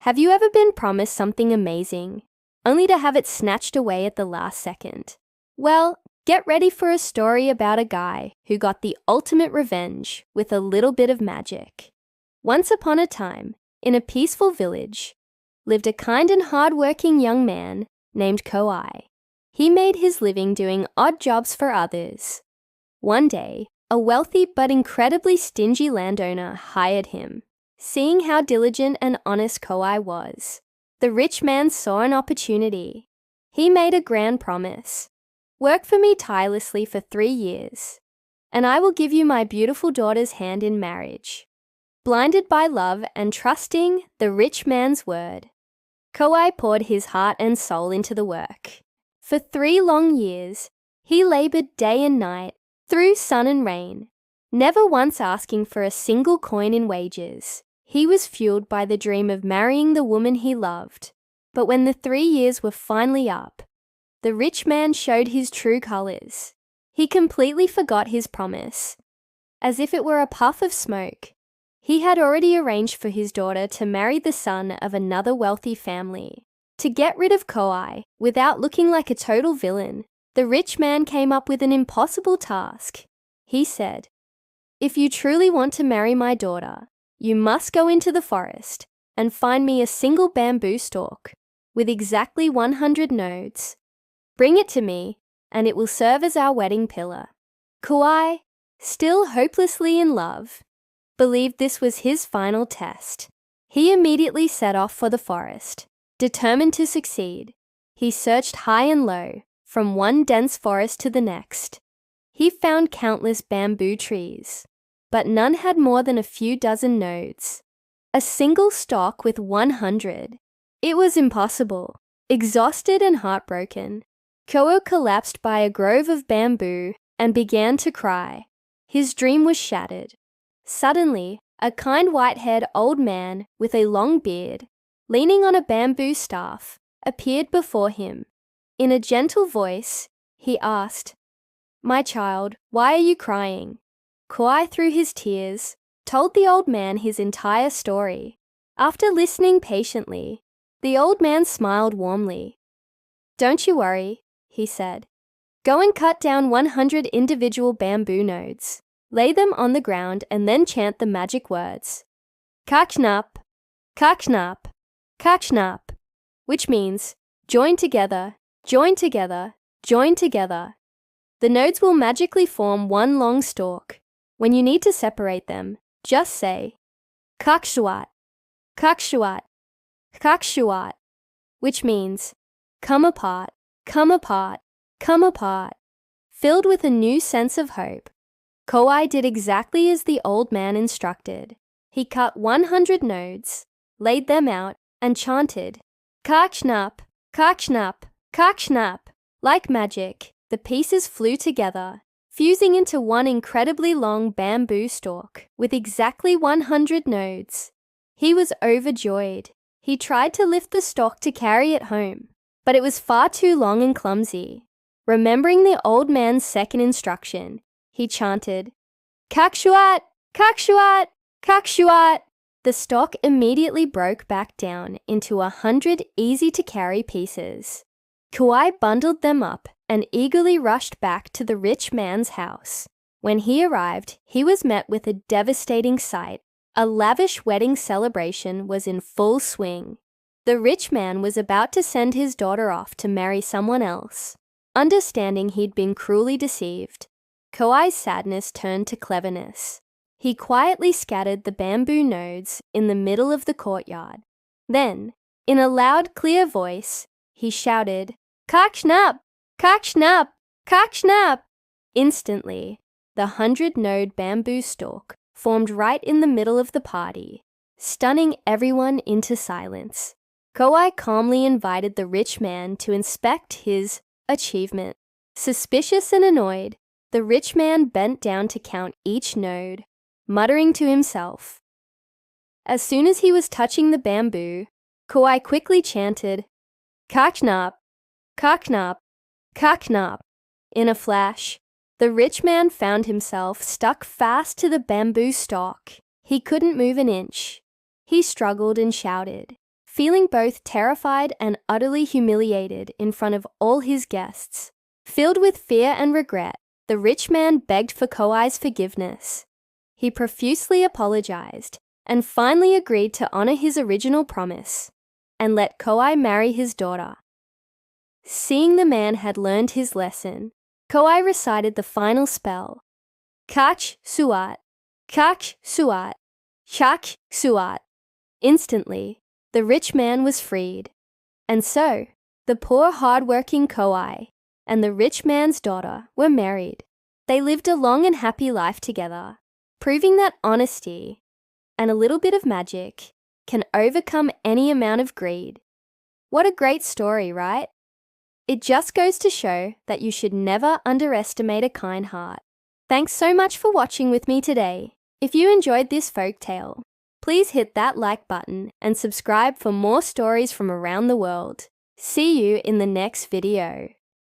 Have you ever been promised something amazing, only to have it snatched away at the last second? Well, get ready for a story about a guy who got the ultimate revenge with a little bit of magic. Once upon a time, in a peaceful village, lived a kind and hard-working young man named Kouai. He made his living doing odd jobs for others. One day, a wealthy but incredibly stingy landowner hired him. Seeing how diligent and honest Kouai was, the rich man saw an opportunity. He made a grand promise. "Work for me tirelessly for 3 years, and I will give you my beautiful daughter's hand in marriage." Blinded by love and trusting the rich man's word, Kouai poured his heart and soul into the work. For 3 long years, he labored day and night, through sun and rain, never once asking for a single coin in wages. He was fueled by the dream of marrying the woman he loved. But when the 3 years were finally up, the rich man showed his true colors. He completely forgot his promise. As if it were a puff of smoke, he had already arranged for his daughter to marry the son of another wealthy family. To get rid of Kouai without looking like a total villain, the rich man came up with an impossible task. He said, "If you truly want to marry my daughter, you must go into the forest and find me a single bamboo stalk with exactly 100 nodes. Bring it to me, and it will serve as our wedding pillar." Kouai, still hopelessly in love, believed this was his final test. He immediately set off for the forest, determined to succeed. He searched high and low, from one dense forest to the next. He found countless bamboo trees, but none had more than a few dozen nodes. A single stalk with 100. It was impossible. Exhausted and heartbroken, Kouai collapsed by a grove of bamboo and began to cry. His dream was shattered. Suddenly, a kind white-haired old man with a long beard, leaning on a bamboo staff, appeared before him. In a gentle voice, he asked, "My child, why are you crying?" Kouai, through his tears, told the old man his entire story. After listening patiently, the old man smiled warmly. "Don't you worry," he said. "Go and cut down 100 individual bamboo nodes. Lay them on the ground and then chant the magic words, Kaknap, Kaknap, Kaknap, which means join together, join together, join together. The nodes will magically form one long stalk. When you need to separate them, just say Kakshuat, Kakshuat, Kakshuat, which means come apart, come apart, come apart. Filled with a new sense of hope, Kouai did exactly as the old man instructed. He cut 100 nodes, laid them out, and chanted, Kakshnap, Kakshnap, Kakshnap. Like magic, the pieces flew together, fusing into one incredibly long bamboo stalk with exactly 100 nodes. He was overjoyed. He tried to lift the stalk to carry it home, but it was far too long and clumsy. Remembering the old man's second instruction, he chanted, Kakshuat, Kakshuat, Kakshuat. The stalk immediately broke back down into 100 easy-to-carry pieces. Kouai bundled them up and eagerly rushed back to the rich man's house. When he arrived, he was met with a devastating sight. A lavish wedding celebration was in full swing. The rich man was about to send his daughter off to marry someone else. Understanding he'd been cruelly deceived, Kouai's sadness turned to cleverness. He quietly scattered the bamboo nodes in the middle of the courtyard. Then, in a loud, clear voice, he shouted, Kakshnap, Kakshnap, Kakshnap. Instantly, the 100-node bamboo stalk formed right in the middle of the party, stunning everyone into silence. Kouai calmly invited the rich man to inspect his achievement. Suspicious and annoyed, the rich man bent down to count each node, muttering to himself. As soon as he was touching the bamboo, Kouai quickly chanted, Kaknap, Kaknap, Kaknap. In a flash, the rich man found himself stuck fast to the bamboo stalk. He couldn't move an inch. He struggled and shouted, Feeling both terrified and utterly humiliated in front of all his guests, filled with fear and regret, the rich man begged for Kauai's forgiveness. He profusely apologized and finally agreed to honor his original promise and let Kauai marry his daughter. Seeing the man had learned his lesson, Kauai recited the final spell, Kach Suat, Kach Suat, Chak Suat. Instantly, the rich man was freed. And so, the poor hard-working Kauai and the rich man's daughter were married. They lived a long and happy life together, proving that honesty and a little bit of magic can overcome any amount of greed. What a great story, right? It just goes to show that you should never underestimate a kind heart. Thanks so much for watching with me today. If you enjoyed this folktale, please hit that like button and subscribe for more stories from around the world. See you in the next video.